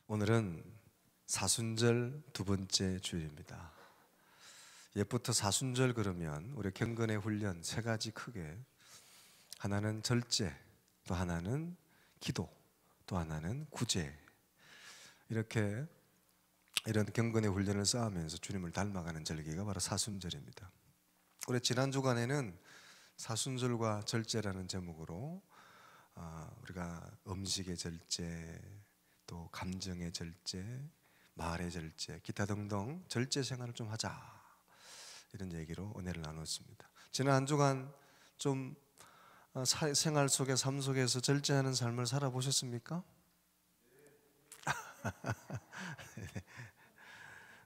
오늘은 사순절 두 번째 주일입니다. 옛부터 사순절 그러면 우리 경건의 훈련 세 가지 크게, 하나는 절제, 또 하나는 기도, 또 하나는 구제, 이렇게 이런 경건의 훈련을 쌓으면서 주님을 닮아가는 절기가 바로 사순절입니다. 우리 지난 주간에는 사순절과 절제라는 제목으로 우리가 음식의 절제, 또 감정의 절제, 말의 절제, 기타 등등 절제 생활을 좀 하자, 이런 얘기로 은혜를 나눴습니다. 지난 한 주간 좀 생활 속에, 삶 속에서 절제하는 삶을 살아보셨습니까?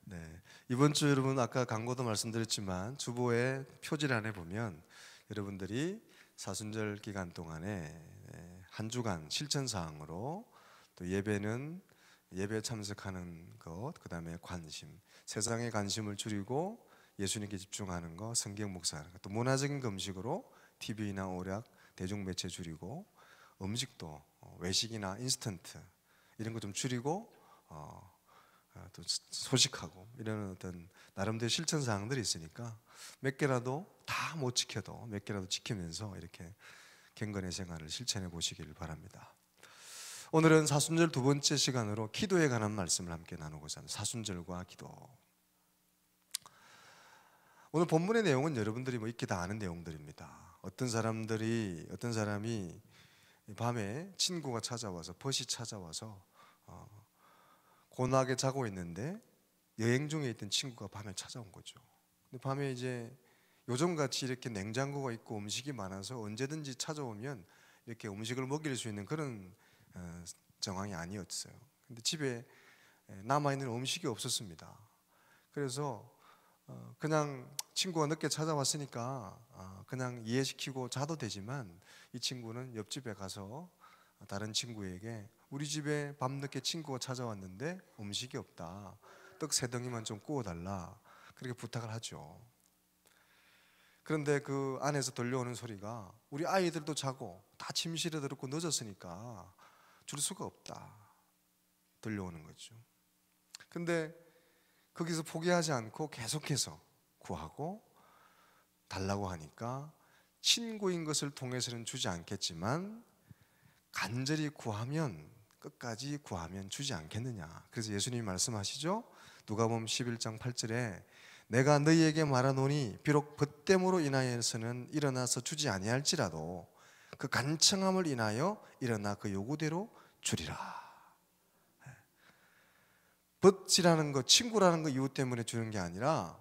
네. 이번 주 여러분, 아까 광고도 말씀드렸지만 주보의 표지란에 보면 여러분들이 사순절 기간 동안에 한 주간 실천 사항으로, 또 예배는 예배 참석하는 것, 그 다음에 관심, 세상의 관심을 줄이고 예수님께 집중하는 것, 성경 묵상하는 것, 또 문화적인 금식으로 TV나 오락, 대중매체 줄이고, 음식도 외식이나 인스턴트 이런 거 좀 줄이고 또 소식하고, 이런 어떤 나름대로 실천 사항들이 있으니까 몇 개라도 다 못 지켜도 몇 개라도 지키면서 이렇게 경건의 생활을 실천해 보시기를 바랍니다. 오늘은 사순절 두 번째 시간으로 기도에 관한 말씀을 함께 나누고자 합니다. 사순절과 기도. 오늘 본문의 내용은 여러분들이 뭐 익히 다 아는 내용들입니다. 어떤 사람이 밤에 친구가 찾아와서, 벗이 찾아와서 고나게 자고 있는데 여행 중에 있던 친구가 밤에 찾아온 거죠. 근데 밤에 이제 요즘같이 이렇게 냉장고가 있고 음식이 많아서 언제든지 찾아오면 이렇게 음식을 먹일 수 있는 그런 정황이 아니었어요. 근데 집에 남아있는 음식이 없었습니다. 그래서 그냥 친구가 늦게 찾아왔으니까 그냥 이해시키고 자도 되지만, 이 친구는 옆집에 가서 다른 친구에게 우리 집에 밤늦게 친구가 찾아왔는데 음식이 없다, 떡 3덩이만 좀 구워달라, 그렇게 부탁을 하죠. 그런데 그 안에서 들려오는 소리가 우리 아이들도 자고 다 침실에 들었고 늦었으니까 줄 수가 없다, 들려오는 거죠. 근데 거기서 포기하지 않고 계속해서 구하고 달라고 하니까, 친구인 것을 통해서는 주지 않겠지만 간절히 구하면, 끝까지 구하면 주지 않겠느냐. 그래서 예수님이 말씀하시죠. 누가복음 11장 8절에 내가 너희에게 말하노니 비록 벗됨으로 인하여서는 일어나서 주지 아니할지라도 그 간청함을 인하여 일어나 그 요구대로 주리라. 벗이라는 거, 친구라는 거 이유 때문에 주는 게 아니라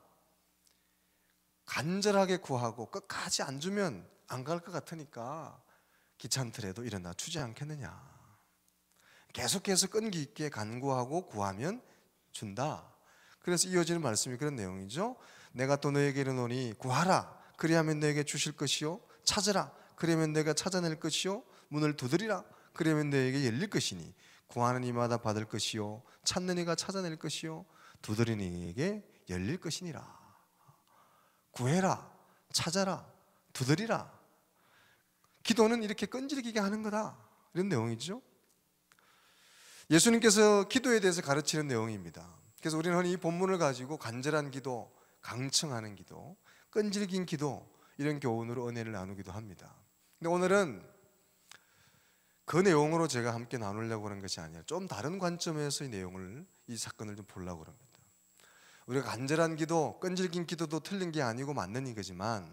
간절하게 구하고 끝까지 안 주면 안 갈 것 같으니까 귀찮더라도 일어나 주지 않겠느냐. 계속해서 끈기 있게 간구하고 구하면 준다. 그래서 이어지는 말씀이 그런 내용이죠. 내가 또 너에게 이르노니 구하라 그리하면 너에게 주실 것이요, 찾으라 그러면 내가 찾아낼 것이요, 문을 두드리라 그러면 너에게 열릴 것이니 구하는 이마다 받을 것이요, 찾는 이가 찾아낼 것이요, 두드리는 이에게 열릴 것이니라. 구해라, 찾아라, 두드리라. 기도는 이렇게 끈질기게 하는 거다, 이런 내용이죠. 예수님께서 기도에 대해서 가르치는 내용입니다. 그래서 우리는 흔히 이 본문을 가지고 간절한 기도, 강청하는 기도, 끈질긴 기도, 이런 교훈으로 은혜를 나누기도 합니다. 근데 오늘은 그 내용으로 제가 함께 나누려고 하는 것이 아니라 좀 다른 관점에서 이 사건을 좀 보려고 합니다. 우리가 간절한 기도, 끈질긴 기도도 틀린 게 아니고 맞는 이거지만,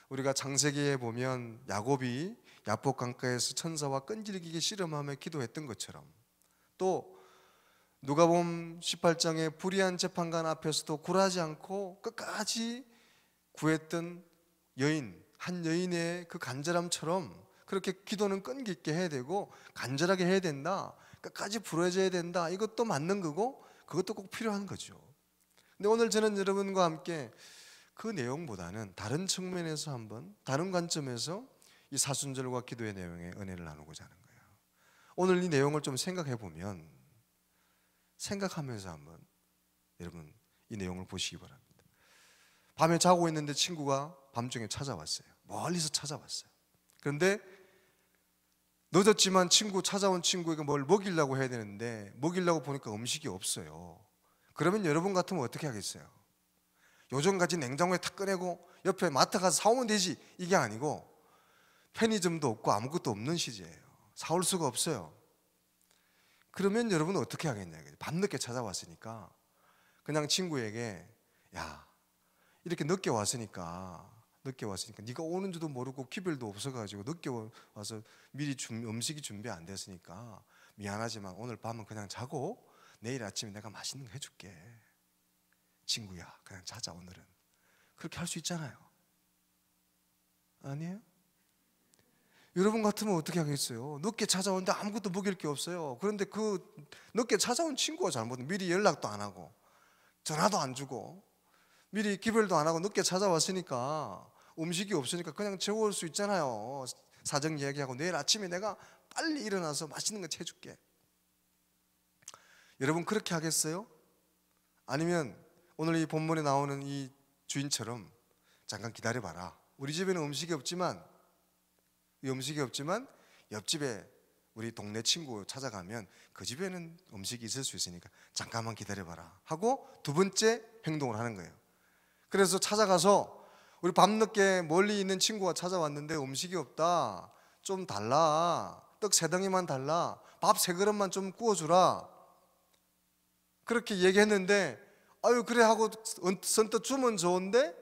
우리가 창세기에 보면 야곱이 야복 강가에서 천사와 끈질기게 씨름하며 기도했던 것처럼, 또 누가복음 18장의 불의한 재판관 앞에서도 굴하지 않고 끝까지 구했던 한 여인의 그 간절함처럼, 그렇게 기도는 끈기 있게 해야 되고 간절하게 해야 된다, 끝까지 부러져야 된다, 이것도 맞는 거고 그것도 꼭 필요한 거죠. 근데 오늘 저는 여러분과 함께 그 내용보다는 다른 측면에서, 한번 다른 관점에서 이 사순절과 기도의 내용의 은혜를 나누고자 하는 거예요. 오늘 이 내용을 좀 생각해 보면, 생각하면서 한번 여러분 이 내용을 보시기 바랍니다. 밤에 자고 있는데 친구가 밤중에 찾아왔어요. 멀리서 찾아왔어요. 그런데 늦었지만 찾아온 친구에게 뭘 먹이려고 해야 되는데 먹이려고 보니까 음식이 없어요. 그러면 여러분 같으면 어떻게 하겠어요? 요즘같이 냉장고에 탁 꺼내고 옆에 마트 가서 사오면 되지, 이게 아니고 편의점도 없고 아무것도 없는 시제예요. 사올 수가 없어요. 그러면 여러분은 어떻게 하겠냐, 밤늦게 찾아왔으니까 그냥 친구에게 야, 이렇게 늦게 왔으니까 네가 오는 줄도 모르고 기별도 없어가지고 늦게 와서 미리 음식이 준비 안 됐으니까 미안하지만 오늘 밤은 그냥 자고 내일 아침에 내가 맛있는 거 해줄게. 친구야, 그냥 자자 오늘은. 그렇게 할 수 있잖아요. 아니에요? 여러분 같으면 어떻게 하겠어요? 늦게 찾아오는데 아무것도 먹일 게 없어요. 그런데 그 늦게 찾아온 친구가 잘못은 미리 연락도 안 하고 전화도 안 주고 미리 기별도 안 하고 늦게 찾아왔으니까 음식이 없으니까 그냥 재워올 수 있잖아요. 사정 얘기하고 내일 아침에 내가 빨리 일어나서 맛있는 거 해줄게. 여러분 그렇게 하겠어요? 아니면 오늘 이 본문에 나오는 이 주인처럼 잠깐 기다려봐라. 우리 집에는 음식이 없지만 옆집에 우리 동네 친구 찾아가면 그 집에는 음식이 있을 수 있으니까 잠깐만 기다려봐라 하고 두 번째 행동을 하는 거예요. 그래서 찾아가서 우리 밤늦게 멀리 있는 친구가 찾아왔는데 음식이 없다, 좀 달라, 떡 3덩이만 달라, 밥 3그릇만 좀 구워주라, 그렇게 얘기했는데 아유 그래 하고 선뜻 주면 좋은데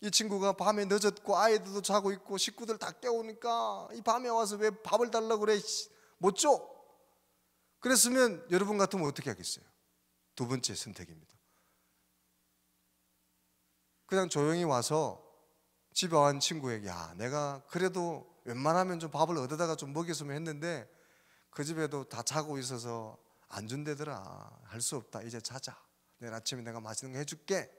이 친구가 밤에 늦었고 아이들도 자고 있고 식구들 다 깨우니까 이 밤에 와서 왜 밥을 달라고 그래, 못 줘. 그랬으면 여러분 같으면 어떻게 하겠어요? 두 번째 선택입니다. 그냥 조용히 와서 집에 온 친구에게 야, 내가 그래도 웬만하면 좀 밥을 얻어다가 좀 먹였으면 했는데 그 집에도 다 자고 있어서 안 준대더라. 할 수 없다. 이제 자자. 내일 아침에 내가 맛있는 거 해줄게.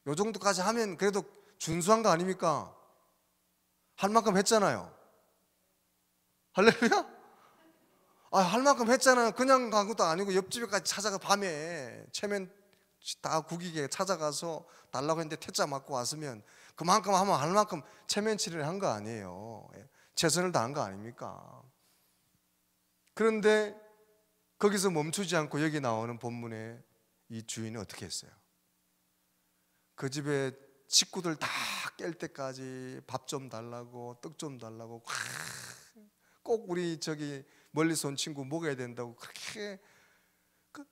요 정도까지 하면 그래도 준수한 거 아닙니까? 할 만큼 했잖아요. 할렐루야? 할 만큼 했잖아요. 그냥 간 것도 아니고 옆집에까지 찾아가 밤에 체면 다 구기게 찾아가서 달라고 했는데 퇴짜 맞고 왔으면 그만큼 하면 할 만큼 체면치레를 한 거 아니에요. 최선을 다한 거 아닙니까? 그런데 거기서 멈추지 않고 여기 나오는 본문에 이 주인은 어떻게 했어요? 그 집에 식구들 다 깰 때까지 밥 좀 달라고 떡 좀 달라고 꼭 우리 멀리서 온 친구 먹어야 된다고 그렇게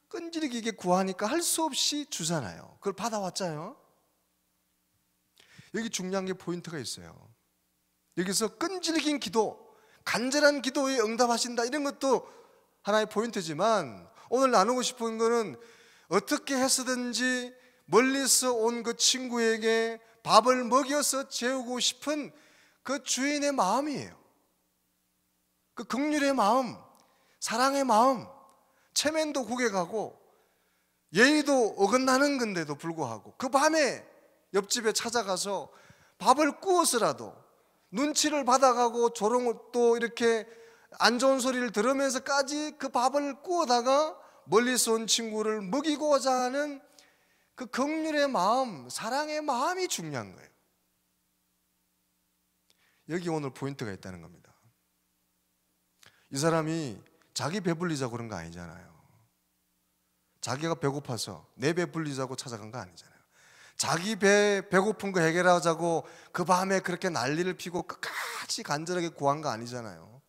끈질기게 구하니까 할 수 없이 주잖아요. 그걸 받아왔잖아요. 여기 중요한 게 포인트가 있어요. 여기서 끈질긴 기도, 간절한 기도에 응답하신다, 이런 것도 하나의 포인트지만 오늘 나누고 싶은 거는 어떻게 해서든지 멀리서 온 그 친구에게 밥을 먹여서 재우고 싶은 그 주인의 마음이에요. 그 긍휼의 마음, 사랑의 마음, 체면도 구겨가고 예의도 어긋나는 건데도 불구하고 그 밤에 옆집에 찾아가서 밥을 구워서라도 눈치를 받아가고 조롱을 또 이렇게 안 좋은 소리를 들으면서까지 그 밥을 구워다가 멀리서 온 친구를 먹이고자 하는 그 긍휼의 마음, 사랑의 마음이 중요한 거예요. 여기 오늘 포인트가 있다는 겁니다. 이 사람이 자기 배불리자고 그런 거 아니잖아요. 자기가 배고파서 내 배 불리자고 찾아간 거 아니잖아요. 자기 배고픈 거 해결하자고 그 밤에 그렇게 난리를 피고 끝까지 간절하게 구한 거 아니잖아요.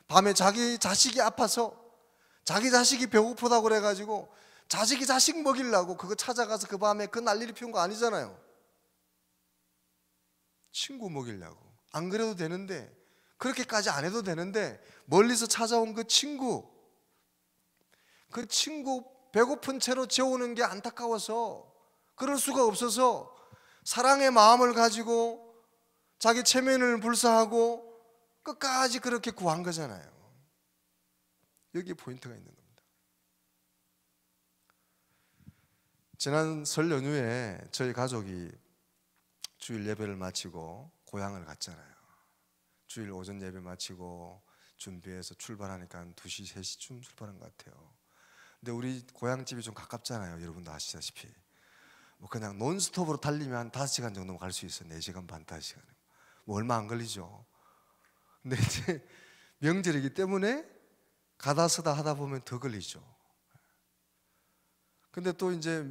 밤에 자기 자식이 아파서 자기 자식이 배고프다고 그래가지고 자식이 자식 먹이려고 그거 찾아가서 그 밤에 그 난리를 피운 거 아니잖아요. 친구 먹이려고. 안 그래도 되는데, 그렇게까지 안 해도 되는데 멀리서 찾아온 그 친구 배고픈 채로 재우는 게 안타까워서, 그럴 수가 없어서 사랑의 마음을 가지고 자기 체면을 불사하고 끝까지 그렇게 구한 거잖아요. 여기에 포인트가 있는 겁니다. 지난 설 연휴에 저희 가족이 주일 예배를 마치고 고향을 갔잖아요. 주일 오전 예배 마치고 준비해서 출발하니까 한 2시, 3시쯤 출발한 것 같아요. 근데 우리 고향집이 좀 가깝잖아요. 여러분도 아시다시피 뭐 그냥 논스톱으로 달리면 한 5시간 정도 갈 수 있어요. 4시간 반, 5시간. 뭐 얼마 안 걸리죠. 근데 이제 명절이기 때문에 가다 서다 하다 보면 더 걸리죠. 근데 또 이제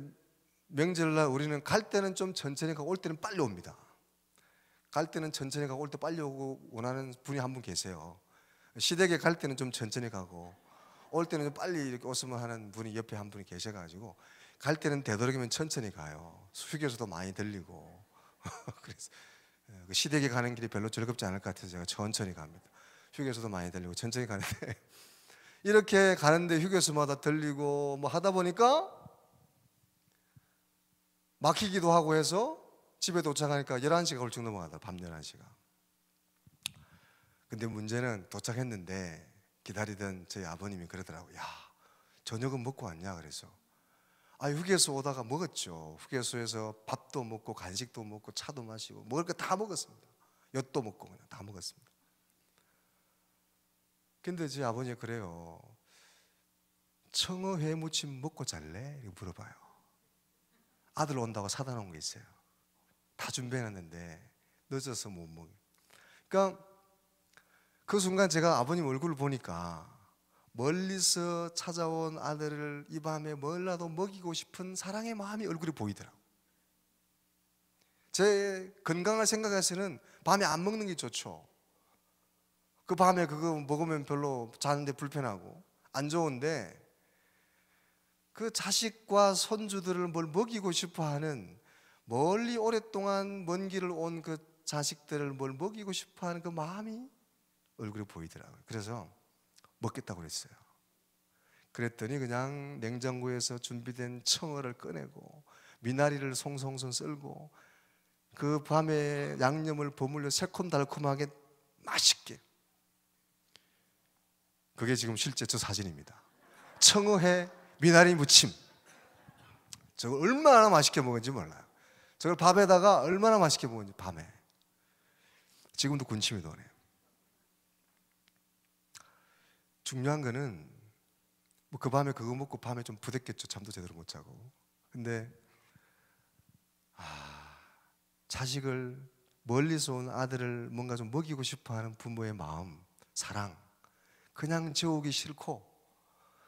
명절날 우리는 갈 때는 좀 천천히 가고 올 때는 빨리 옵니다. 갈 때는 천천히 가고 올 때 빨리 오고 원하는 분이 한 분 계세요. 시댁에 갈 때는 좀 천천히 가고 올 때는 좀 빨리 이렇게 오시면 하는 분이 옆에 한 분이 계셔가지고 갈 때는 되도록이면 천천히 가요. 휴게소도 많이 들리고 그래서 그 시댁에 가는 길이 별로 즐겁지 않을 것 같아서 제가 천천히 갑니다. 휴게소도 많이 들리고 천천히 가는데 이렇게 가는데 휴게소마다 들리고 뭐 하다 보니까 막히기도 하고 해서 집에 도착하니까 11시가 훌쩍 넘어가더라고요. 밤 11시가. 근데 문제는 도착했는데 기다리던 저희 아버님이 그러더라고요. 야, 저녁은 먹고 왔냐? 그래서 휴게소 오다가 먹었죠. 휴게소에서 밥도 먹고 간식도 먹고 차도 마시고 먹을 거 다 먹었습니다. 엿도 먹고 그냥 다 먹었습니다. 근데 저희 아버님이 그래요. 청어 회무침 먹고 잘래? 이렇게 물어봐요. 아들 온다고 사다 놓은 게 있어요. 다 준비해놨는데 늦어서 못 먹어요. 그러니까 그 순간 제가 아버님 얼굴을 보니까 멀리서 찾아온 아들을 이 밤에 뭐라도 먹이고 싶은 사랑의 마음이 얼굴에 보이더라고요. 제 건강을 생각해서는 밤에 안 먹는 게 좋죠. 그 밤에 그거 먹으면 별로 자는데 불편하고 안 좋은데 그 자식과 손주들을 뭘 먹이고 싶어하는 멀리 오랫동안 먼 길을 온 그 자식들을 뭘 먹이고 싶어하는 그 마음이 얼굴에 보이더라고요. 그래서 먹겠다고 그랬어요. 그랬더니 그냥 냉장고에서 준비된 청어를 꺼내고 미나리를 송송송 썰고 그 밤에 양념을 버무려 새콤달콤하게 맛있게. 그게 지금 실제 저 사진입니다. 청어회 미나리 무침. 저걸 얼마나 맛있게 먹은지 몰라요. 저걸 밥에다가 얼마나 맛있게 먹은지 밤에. 지금도 군침이 도네요. 중요한 거는 뭐 그 밤에 그거 먹고 밤에 좀 부댔겠죠. 잠도 제대로 못 자고. 근데 자식을 멀리서 온 아들을 뭔가 좀 먹이고 싶어하는 부모의 마음, 사랑 그냥 재우기 싫고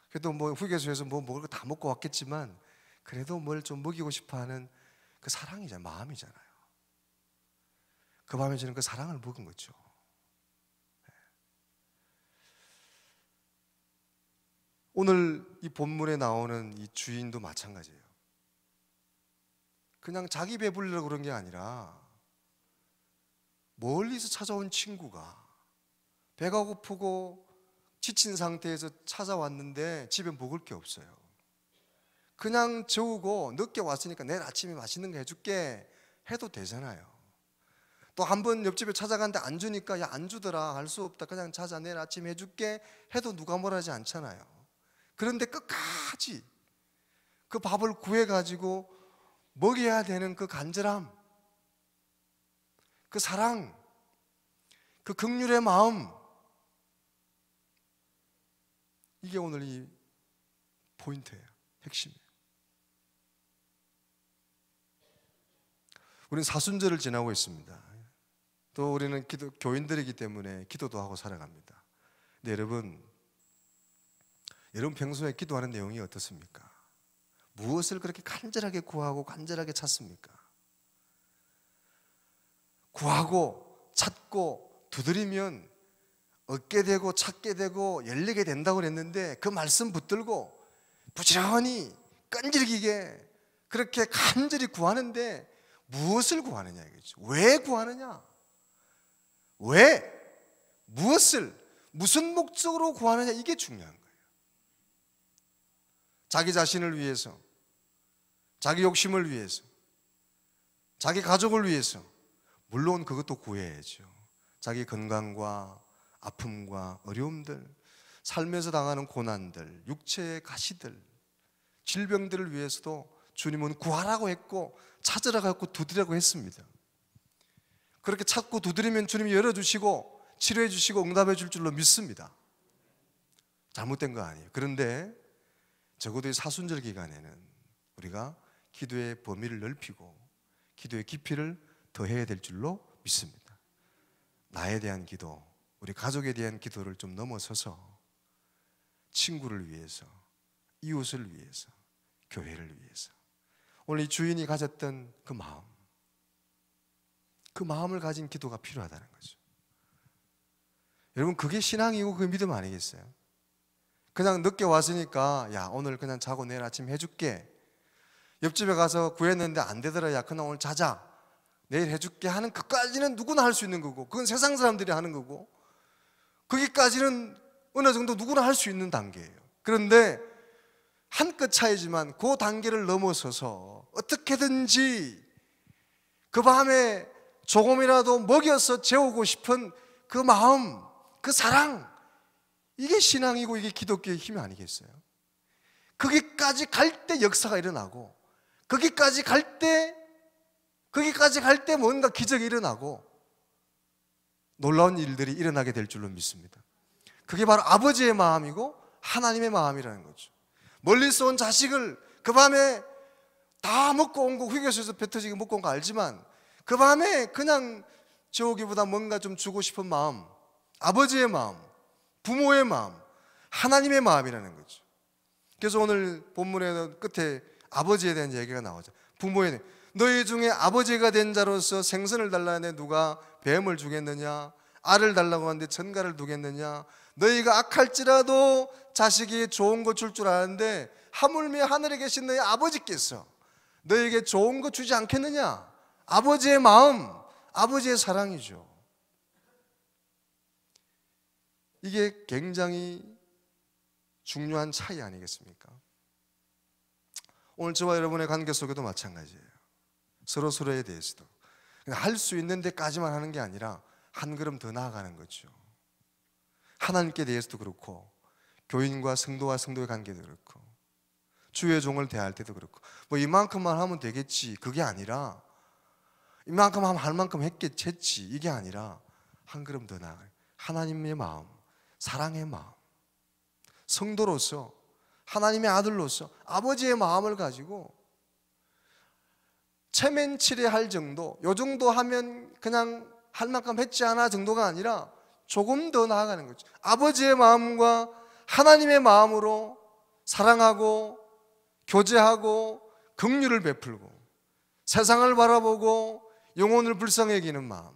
그래도 뭐 휴게소에서 뭐 먹을 거 다 먹고 왔겠지만 그래도 뭘 좀 먹이고 싶어하는 그 사랑이잖아요. 마음이잖아요. 그 밤에 저는 그 사랑을 먹은 거죠. 오늘 이 본문에 나오는 이 주인도 마찬가지예요. 그냥 자기 배부르려고 그런 게 아니라 멀리서 찾아온 친구가 배가 고프고 지친 상태에서 찾아왔는데 집에 먹을 게 없어요. 그냥 재우고 늦게 왔으니까 내일 아침에 맛있는 거 해줄게 해도 되잖아요. 또 한 번 옆집에 찾아갔는데 안 주니까 야, 안 주더라 할 수 없다 그냥 자자 내일 아침에 해줄게 해도 누가 뭐라 하지 않잖아요. 그런데 끝까지 그 밥을 구해가지고 먹여야 되는 그 간절함, 그 사랑, 그 긍휼의 마음, 이게 오늘 이 포인트예요. 핵심이에요. 우리는 사순절을 지나고 있습니다. 또 우리는 교인들이기 때문에 기도도 하고 살아갑니다. 근데 여러분 평소에 기도하는 내용이 어떻습니까? 무엇을 그렇게 간절하게 구하고 간절하게 찾습니까? 구하고 찾고 두드리면 얻게 되고 찾게 되고 열리게 된다고 그랬는데 그 말씀 붙들고 부지런히 끈질기게 그렇게 간절히 구하는데 무엇을 구하느냐 이거죠. 왜 구하느냐? 왜? 무엇을? 무슨 목적으로 구하느냐 이게 중요한 거예요. 자기 자신을 위해서, 자기 욕심을 위해서, 자기 가족을 위해서 물론 그것도 구해야죠. 자기 건강과 아픔과 어려움들, 삶에서 당하는 고난들, 육체의 가시들, 질병들을 위해서도 주님은 구하라고 했고 찾으라고 했고 두드리라고 했습니다. 그렇게 찾고 두드리면 주님이 열어주시고 치료해 주시고 응답해 줄 줄로 믿습니다. 잘못된 거 아니에요. 그런데 적어도 이 사순절 기간에는 우리가 기도의 범위를 넓히고 기도의 깊이를 더해야 될 줄로 믿습니다. 나에 대한 기도, 우리 가족에 대한 기도를 좀 넘어서서 친구를 위해서, 이웃을 위해서, 교회를 위해서, 오늘 이 주인이 가졌던 그 마음을 가진 기도가 필요하다는 거죠. 여러분, 그게 신앙이고 그게 믿음 아니겠어요? 그냥 늦게 왔으니까 야, 오늘 그냥 자고 내일 아침 해줄게, 옆집에 가서 구했는데 안 되더라, 야 그냥 오늘 자자, 내일 해줄게 하는 그까지는 누구나 할 수 있는 거고, 그건 세상 사람들이 하는 거고, 거기까지는 어느 정도 누구나 할 수 있는 단계예요. 그런데 한 끗 차이지만 그 단계를 넘어서서 어떻게든지 그 밤에 조금이라도 먹여서 재우고 싶은 그 마음, 그 사랑, 이게 신앙이고 이게 기독교의 힘이 아니겠어요? 거기까지 갈 때 역사가 일어나고, 거기까지 갈 때 뭔가 기적이 일어나고 놀라운 일들이 일어나게 될 줄로 믿습니다. 그게 바로 아버지의 마음이고 하나님의 마음이라는 거죠. 멀리서 온 자식을 그 밤에 다 먹고 온 거, 휴게소에서 배 터지게 먹고 온 거 알지만 그 밤에 그냥 재우기보다 뭔가 좀 주고 싶은 마음, 아버지의 마음, 부모의 마음, 하나님의 마음이라는 거죠. 그래서 오늘 본문의 끝에 아버지에 대한 얘기가 나오죠. 부모에 대한, 너희 중에 아버지가 된 자로서 생선을 달라는데 누가 뱀을 주겠느냐? 알을 달라고 하는데 전갈을 두겠느냐? 너희가 악할지라도 자식이 좋은 거 줄 줄 아는데 하물며 하늘에 계신 너희 아버지께서 너희에게 좋은 거 주지 않겠느냐? 아버지의 마음, 아버지의 사랑이죠. 이게 굉장히 중요한 차이 아니겠습니까? 오늘 저와 여러분의 관계 속에도 마찬가지예요. 서로에 대해서도 할 수 있는 데까지만 하는 게 아니라 한 걸음 더 나아가는 거죠. 하나님께 대해서도 그렇고, 교인과 성도와 성도의 관계도 그렇고, 주의 종을 대할 때도 그렇고, 뭐 이만큼만 하면 되겠지, 그게 아니라 이만큼 하면 할 만큼 했지, 이게 아니라 한 걸음 더 나아가요. 하나님의 마음, 사랑의 마음, 성도로서, 하나님의 아들로서 아버지의 마음을 가지고 체면치레 할 정도, 요 정도 하면 그냥 할 만큼 했지 않아 정도가 아니라 조금 더 나아가는 거죠. 아버지의 마음과 하나님의 마음으로 사랑하고 교제하고 긍휼을 베풀고 세상을 바라보고 영혼을 불쌍히 여기는 마음,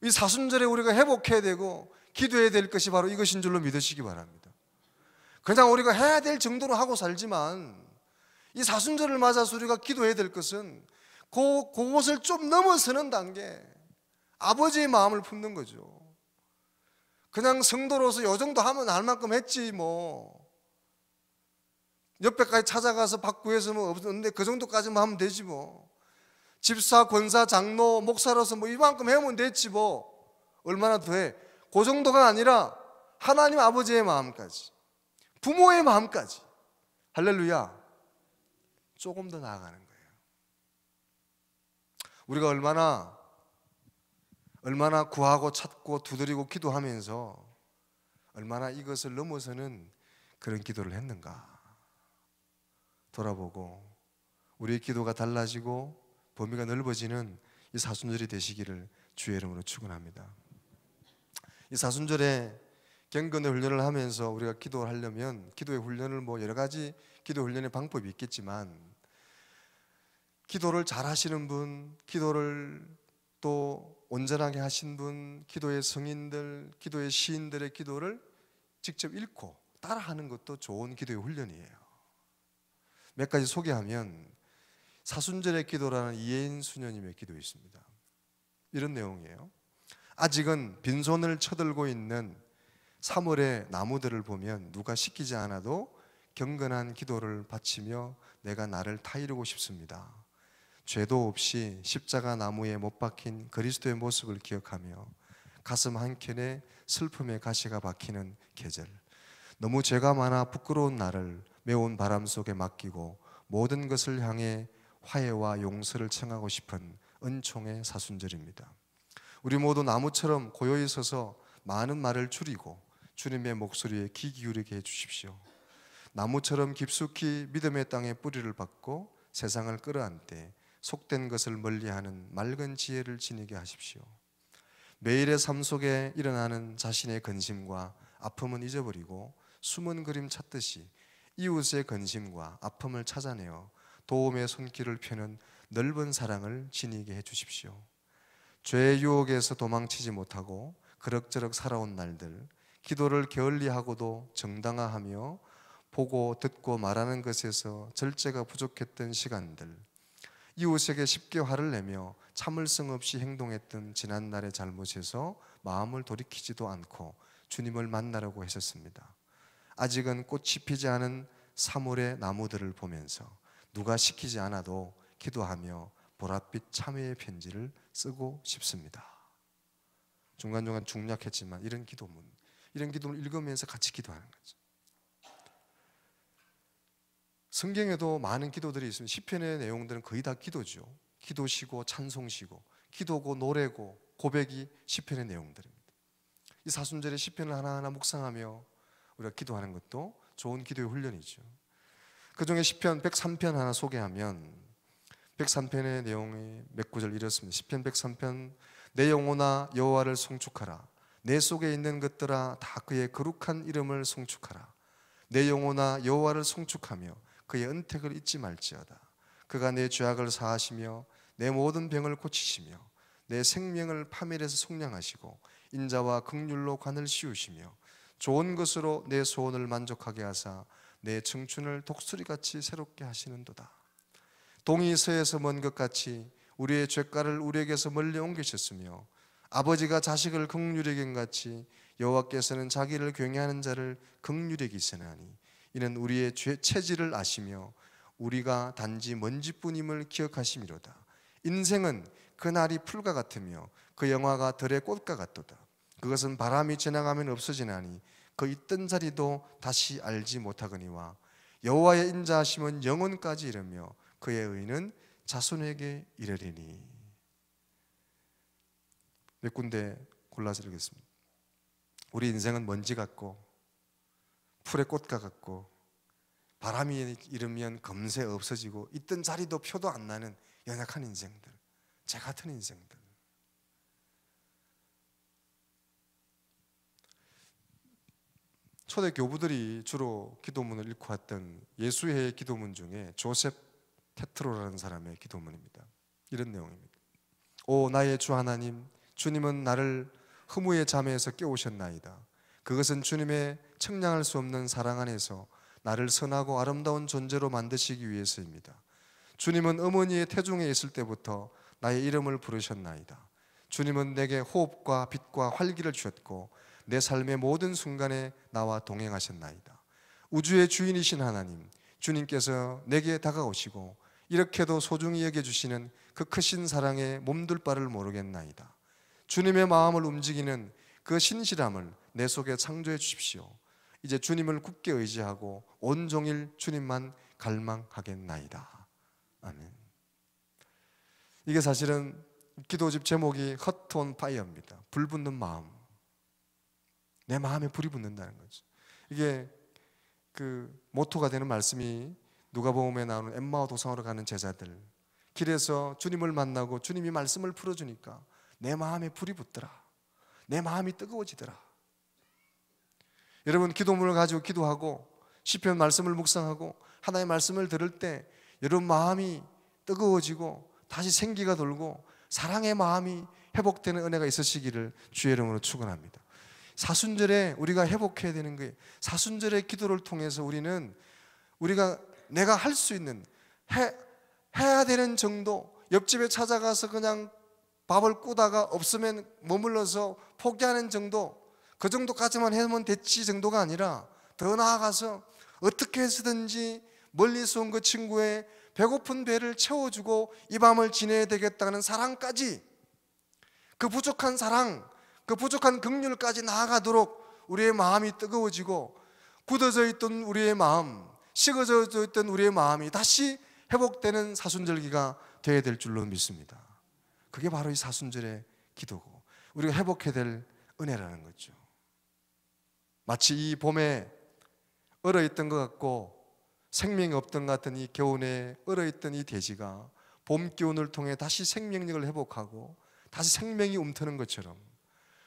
이 사순절에 우리가 회복해야 되고 기도해야 될 것이 바로 이것인 줄로 믿으시기 바랍니다. 그냥 우리가 해야 될 정도로 하고 살지만 이 사순절을 맞아서 우리가 기도해야 될 것은 그것을 좀 넘어서는 단계, 아버지의 마음을 품는 거죠. 그냥 성도로서 요 정도 하면 할 만큼 했지, 뭐 옆에까지 찾아가서 받구해서 뭐 없는데 그 정도까지만 하면 되지, 뭐 집사, 권사, 장로, 목사로서 뭐 이만큼 해면 됐지, 뭐 얼마나 더해. 그 정도가 아니라 하나님 아버지의 마음까지, 부모의 마음까지, 할렐루야, 조금 더 나아가는 거예요. 우리가 얼마나 구하고 찾고 두드리고 기도하면서 얼마나 이것을 넘어서는 그런 기도를 했는가 돌아보고, 우리의 기도가 달라지고 범위가 넓어지는 이 사순절이 되시기를 주의 이름으로 축원합니다. 이 사순절에 경건의 훈련을 하면서 우리가 기도를 하려면 기도의 훈련을 뭐 여러 가지 기도 훈련의 방법이 있겠지만, 기도를 잘 하시는 분, 기도를 또 온전하게 하신 분, 기도의 성인들, 기도의 시인들의 기도를 직접 읽고 따라하는 것도 좋은 기도의 훈련이에요. 몇 가지 소개하면, 사순절의 기도라는 이혜인 수녀님의 기도가 있습니다. 이런 내용이에요. 아직은 빈손을 쳐들고 있는 3월의 나무들을 보면 누가 시키지 않아도 경건한 기도를 바치며 내가 나를 타이르고 싶습니다. 죄도 없이 십자가 나무에 못 박힌 그리스도의 모습을 기억하며 가슴 한켠에 슬픔의 가시가 박히는 계절, 너무 죄가 많아 부끄러운 나를 매운 바람 속에 맡기고 모든 것을 향해 화해와 용서를 청하고 싶은 은총의 사순절입니다. 우리 모두 나무처럼 고요히 서서 많은 말을 줄이고 주님의 목소리에 귀 기울이게 해주십시오. 나무처럼 깊숙이 믿음의 땅에 뿌리를 박고 세상을 끌어안되 속된 것을 멀리하는 맑은 지혜를 지니게 하십시오. 매일의 삶 속에 일어나는 자신의 근심과 아픔은 잊어버리고 숨은 그림 찾듯이 이웃의 근심과 아픔을 찾아내어 도움의 손길을 펴는 넓은 사랑을 지니게 해 주십시오. 죄의 유혹에서 도망치지 못하고 그럭저럭 살아온 날들, 기도를 게을리하고도 정당화하며 보고 듣고 말하는 것에서 절제가 부족했던 시간들, 이웃에게 쉽게 화를 내며 참을성 없이 행동했던 지난날의 잘못에서 마음을 돌이키지도 않고 주님을 만나려고 하셨습니다. 아직은 꽃이 피지 않은 3월의 나무들을 보면서 누가 시키지 않아도 기도하며 보랏빛 참회의 편지를 쓰고 싶습니다. 중간중간 중략했지만 이런 기도를 읽으면서 같이 기도하는 거죠. 성경에도 많은 기도들이 있습니다. 시편의 내용들은 거의 다 기도죠. 기도시고 찬송시고 기도고 노래고 고백이 시편의 내용들입니다. 이 사순절에 시편을 하나하나 묵상하며 우리가 기도하는 것도 좋은 기도의 훈련이죠. 그 중에 시편 103편 하나 소개하면 103편의 내용이 몇 구절 이렇습니다. 시편 103편 내 영혼아 여호와를 송축하라. 내 속에 있는 것들아 다 그의 거룩한 이름을 송축하라. 내 영혼아 여호와를 송축하며 그의 은택을 잊지 말지어다. 그가 내 죄악을 사하시며 내 모든 병을 고치시며 내 생명을 파멸에서 속량하시고 인자와 긍휼로 관을 씌우시며 좋은 것으로 내 소원을 만족하게 하사 내 청춘을 독수리같이 새롭게 하시는도다. 동이 서에서 먼 것 같이 우리의 죄가를 우리에게서 멀리 옮기셨으며 아버지가 자식을 긍휼히 여긴 같이 여호와께서는 자기를 경외하는 자를 긍휼히 여기시나니 이는 우리의 체질을 아시며 우리가 단지 먼지뿐임을 기억하심이로다. 인생은 그날이 풀과 같으며 그 영화가 들의 꽃과 같도다. 그것은 바람이 지나가면 없어지나니 그 있던 자리도 다시 알지 못하거니와 여호와의 인자하심은 영원까지 이르며 그의 의는 자손에게 이르리니. 몇 군데 골라서 읽겠습니다. 우리 인생은 먼지 같고 풀의 꽃과 같고 바람이 일으면 금세 없어지고 있던 자리도 표도 안 나는 연약한 인생들, 제 같은 인생들. 초대 교부들이 주로 기도문을 읽고 왔던 예수의 기도문 중에 조셉 테트로라는 사람의 기도문입니다. 이런 내용입니다. 오 나의 주 하나님, 주님은 나를 허무의 잠에서 깨우셨나이다. 그것은 주님의 청량할 수 없는 사랑 안에서 나를 선하고 아름다운 존재로 만드시기 위해서입니다. 주님은 어머니의 태중에 있을 때부터 나의 이름을 부르셨나이다. 주님은 내게 호흡과 빛과 활기를 주셨고 내 삶의 모든 순간에 나와 동행하셨나이다. 우주의 주인이신 하나님, 주님께서 내게 다가오시고 이렇게도 소중히 여겨주시는 그 크신 사랑에 몸둘 바를 모르겠나이다. 주님의 마음을 움직이는 그 신실함을 내 속에 창조해 주십시오. 이제 주님을 굳게 의지하고 온종일 주님만 갈망하겠나이다. 아멘. 이게 사실은 기도집 제목이 Hot on Fire입니다. 불 붙는 마음. 내 마음에 불이 붙는다는 거죠. 이게 그 모토가 되는 말씀이 누가복음에 나오는 엠마오 도상으로 가는 제자들, 길에서 주님을 만나고 주님이 말씀을 풀어주니까 내 마음에 불이 붙더라. 내 마음이 뜨거워지더라. 여러분 기도문을 가지고 기도하고 시편 말씀을 묵상하고 하나님의 말씀을 들을 때 여러분 마음이 뜨거워지고 다시 생기가 돌고 사랑의 마음이 회복되는 은혜가 있으시기를 주의 이름으로 축원합니다. 사순절에 우리가 회복해야 되는 거예요. 사순절의 기도를 통해서 우리가 내가 할 수 있는 해야 되는 정도, 옆집에 찾아가서 그냥 밥을 꾸다가 없으면 머물러서 포기하는 정도, 그 정도까지만 하면 됐지 정도가 아니라 더 나아가서 어떻게 해서든지 멀리서 온 그 친구의 배고픈 배를 채워주고 이 밤을 지내야 되겠다는 사랑까지, 그 부족한 사랑, 그 부족한 긍휼까지 나아가도록 우리의 마음이 뜨거워지고 굳어져 있던 우리의 마음, 식어져 있던 우리의 마음이 다시 회복되는 사순절기가 되어야 될 줄로 믿습니다. 그게 바로 이 사순절의 기도고 우리가 회복해야 될 은혜라는 거죠. 마치 이 봄에 얼어있던 것 같고 생명이 없던 것 같은 이 겨울에 얼어있던 이 돼지가 봄 기운을 통해 다시 생명력을 회복하고 다시 생명이 움트는 것처럼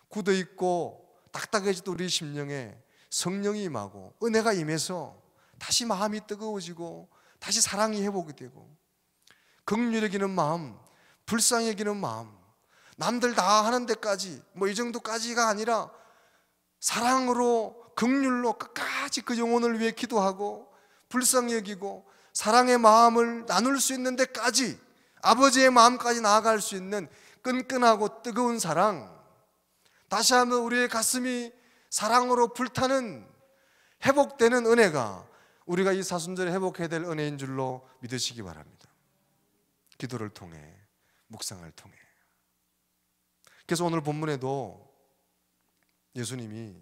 굳어있고 딱딱해지던 우리 심령에 성령이 임하고 은혜가 임해서 다시 마음이 뜨거워지고 다시 사랑이 회복이 되고 긍휼히 여기는 마음, 불쌍히 여기는 마음, 남들 다 하는 데까지 이 정도까지가 아니라 사랑으로 긍휼로 끝까지 그 영혼을 위해 기도하고 불쌍히 여기고 사랑의 마음을 나눌 수 있는 데까지, 아버지의 마음까지 나아갈 수 있는 끈끈하고 뜨거운 사랑, 다시 한번 우리의 가슴이 사랑으로 불타는 회복되는 은혜가 우리가 이 사순절에 회복해야 될 은혜인 줄로 믿으시기 바랍니다. 기도를 통해, 묵상을 통해. 그래서 오늘 본문에도 예수님이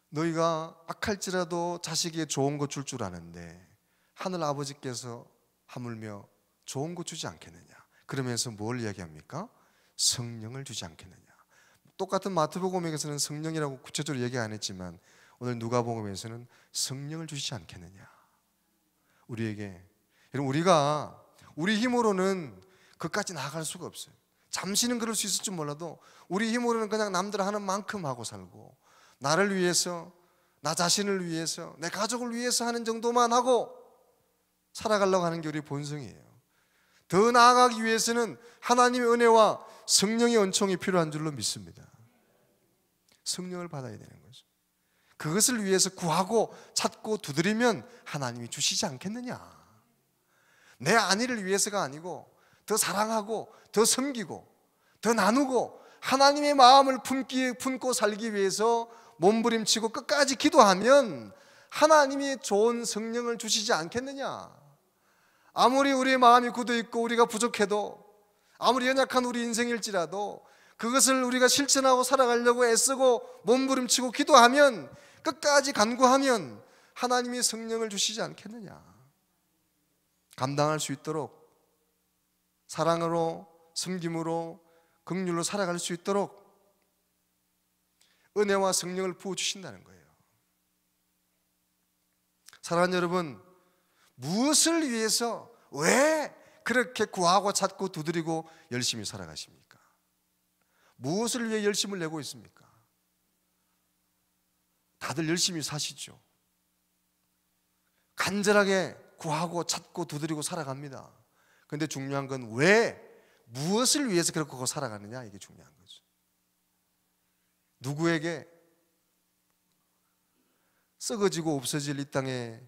너희가 악할지라도 자식에게 좋은 것 줄 줄 아는데 하늘 아버지께서 하물며 좋은 것 주지 않겠느냐. 그러면서 뭘 이야기합니까? 성령을 주지 않겠느냐. 똑같은 마태복음에서는 성령이라고 구체적으로 얘기 안 했지만 오늘 누가복음에서는 성령을 주시지 않겠느냐. 우리에게, 여러분, 우리가 우리 힘으로는 그까지 나아갈 수가 없어요. 잠시는 그럴 수 있을지 몰라도 우리 힘으로는 그냥 남들 하는 만큼 하고 살고, 나를 위해서, 나 자신을 위해서, 내 가족을 위해서 하는 정도만 하고 살아가려고 하는 게 우리 본성이에요. 더 나아가기 위해서는 하나님의 은혜와 성령의 은총이 필요한 줄로 믿습니다. 성령을 받아야 되는 거죠. 그것을 위해서 구하고 찾고 두드리면 하나님이 주시지 않겠느냐. 내 안위를 위해서가 아니고 더 사랑하고 더 섬기고 더 나누고 하나님의 마음을 품고 살기 위해서 몸부림치고 끝까지 기도하면 하나님이 좋은 성령을 주시지 않겠느냐. 아무리 우리의 마음이 굳어있고 우리가 부족해도, 아무리 연약한 우리 인생일지라도 그것을 우리가 실천하고 살아가려고 애쓰고 몸부림치고 기도하면, 끝까지 간구하면 하나님이 성령을 주시지 않겠느냐. 감당할 수 있도록 사랑으로, 섬김으로, 긍휼로 살아갈 수 있도록 은혜와 성령을 부어주신다는 거예요. 사랑하는 여러분, 무엇을 위해서 왜 그렇게 구하고 찾고 두드리고 열심히 살아가십니까? 무엇을 위해 열심을 내고 있습니까? 다들 열심히 사시죠. 간절하게 구하고 찾고 두드리고 살아갑니다. 그런데 중요한 건 왜, 무엇을 위해서 그렇게 살아가느냐, 이게 중요한 거죠. 누구에게 썩어지고 없어질 이 땅에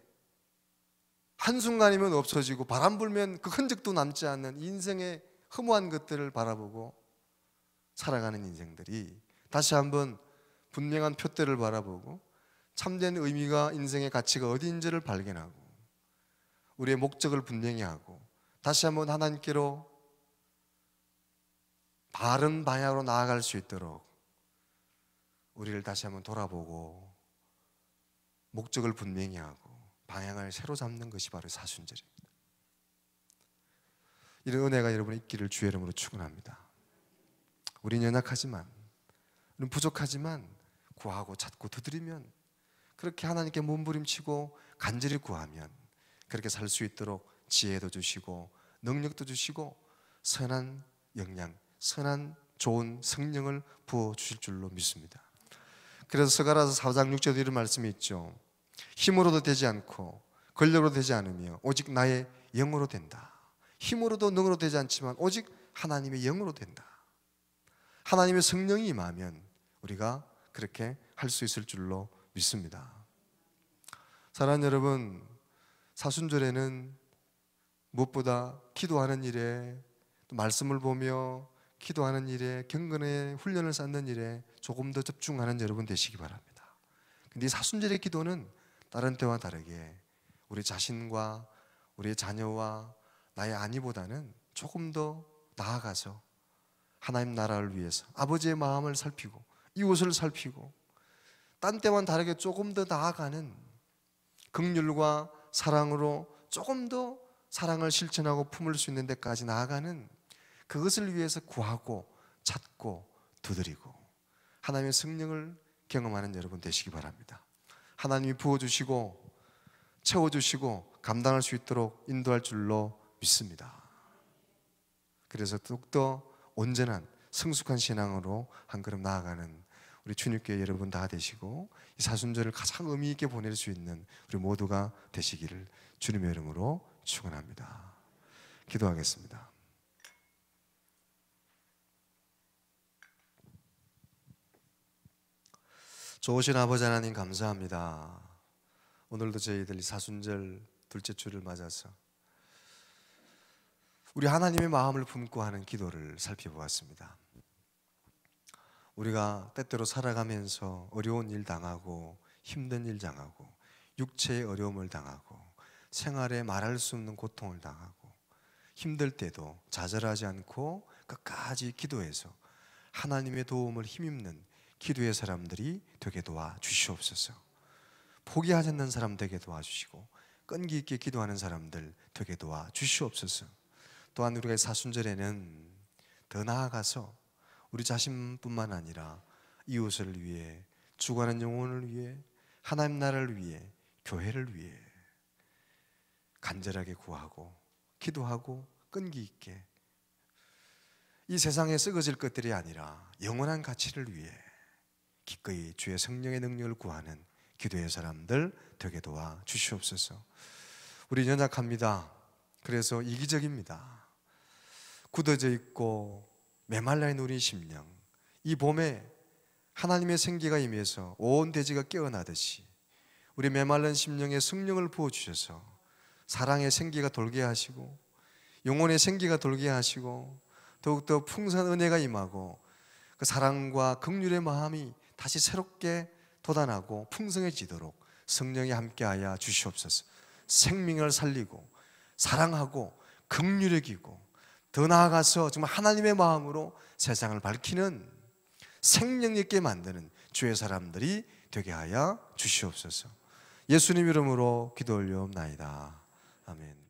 한순간이면 없어지고 바람 불면 그 흔적도 남지 않는 인생의 허무한 것들을 바라보고 살아가는 인생들이 다시 한번 분명한 표대를 바라보고 참된 의미가, 인생의 가치가 어디인지를 발견하고 우리의 목적을 분명히 하고 다시 한번 하나님께로 바른 방향으로 나아갈 수 있도록 우리를 다시 한번 돌아보고 목적을 분명히 하고 방향을 새로 잡는 것이 바로 사순절입니다. 이런 은혜가 여러분의 있기를 주의 이름으로 축원합니다. 우리는 연약하지만, 우리는 부족하지만 구하고 찾고 두드리면, 그렇게 하나님께 몸부림치고 간절히 구하면 그렇게 살 수 있도록 지혜도 주시고 능력도 주시고 선한 영양, 선한 좋은 성령을 부어주실 줄로 믿습니다. 그래서 스가랴서 4장 6절에 이런 말씀이 있죠. 힘으로도 되지 않고 권력으로 되지 않으며 오직 나의 영으로 된다. 힘으로도 능으로 되지 않지만 오직 하나님의 영으로 된다. 하나님의 성령이 임하면 우리가 그렇게 할 수 있을 줄로 믿습니다. 사랑하는 여러분, 사순절에는 무엇보다 기도하는 일에, 또 말씀을 보며 기도하는 일에, 경건의 훈련을 쌓는 일에 조금 더 집중하는 여러분 되시기 바랍니다. 근데 이 사순절의 기도는 다른 때와 다르게 우리 자신과 우리의 자녀와 나의 안위보다는 조금 더 나아가서 하나님 나라를 위해서 아버지의 마음을 살피고 이웃을 살피고 딴 때와는 다르게 조금 더 나아가는 긍휼과 사랑으로 조금 더 사랑을 실천하고 품을 수 있는 데까지 나아가는, 그것을 위해서 구하고 찾고 두드리고 하나님의 성령을 경험하는 여러분 되시기 바랍니다. 하나님이 부어주시고 채워주시고 감당할 수 있도록 인도할 줄로 믿습니다. 그래서 더욱더 온전한 성숙한 신앙으로 한 걸음 나아가는 우리 주님교회 여러분 다 되시고 이 사순절을 가장 의미 있게 보낼 수 있는 우리 모두가 되시기를 주님의 이름으로 축원합니다. 기도하겠습니다. 좋으신 아버지 하나님 감사합니다. 오늘도 저희들 사순절 둘째 주를 맞아서 우리 하나님의 마음을 품고 하는 기도를 살펴보았습니다. 우리가 때때로 살아가면서 어려운 일 당하고 힘든 일 당하고 육체의 어려움을 당하고 생활에 말할 수 없는 고통을 당하고 힘들 때도 좌절하지 않고 끝까지 기도해서 하나님의 도움을 힘입는 기도의 사람들이 되게 도와 주시옵소서. 포기하지 않는 사람 되게 도와주시고 끈기 있게 기도하는 사람들 되게 도와 주시옵소서. 또한 우리가 사순절에는 더 나아가서 우리 자신뿐만 아니라 이웃을 위해, 죽어가는 영혼을 위해, 하나님 나라를 위해, 교회를 위해 간절하게 구하고 기도하고 끈기 있게 이 세상에 썩어질 것들이 아니라 영원한 가치를 위해 기꺼이 주의 성령의 능력을 구하는 기도의 사람들 되게 도와 주시옵소서. 우리 연약합니다. 그래서 이기적입니다. 굳어져 있고 메말라 있는 우리 심령, 이 봄에 하나님의 생기가 임해서 온 대지가 깨어나듯이 우리 메말른 심령에 성령을 부어주셔서 사랑의 생기가 돌게 하시고 영혼의 생기가 돌게 하시고 더욱더 풍성한 은혜가 임하고 그 사랑과 긍휼의 마음이 다시 새롭게 돋아나고 풍성해지도록 성령이 함께하여 주시옵소서. 생명을 살리고 사랑하고 긍휼히 여기고 더 나아가서 정말 하나님의 마음으로 세상을 밝히는 생명 있게 만드는 주의 사람들이 되게 하여 주시옵소서. 예수님 이름으로 기도 올려옵나이다. 아멘.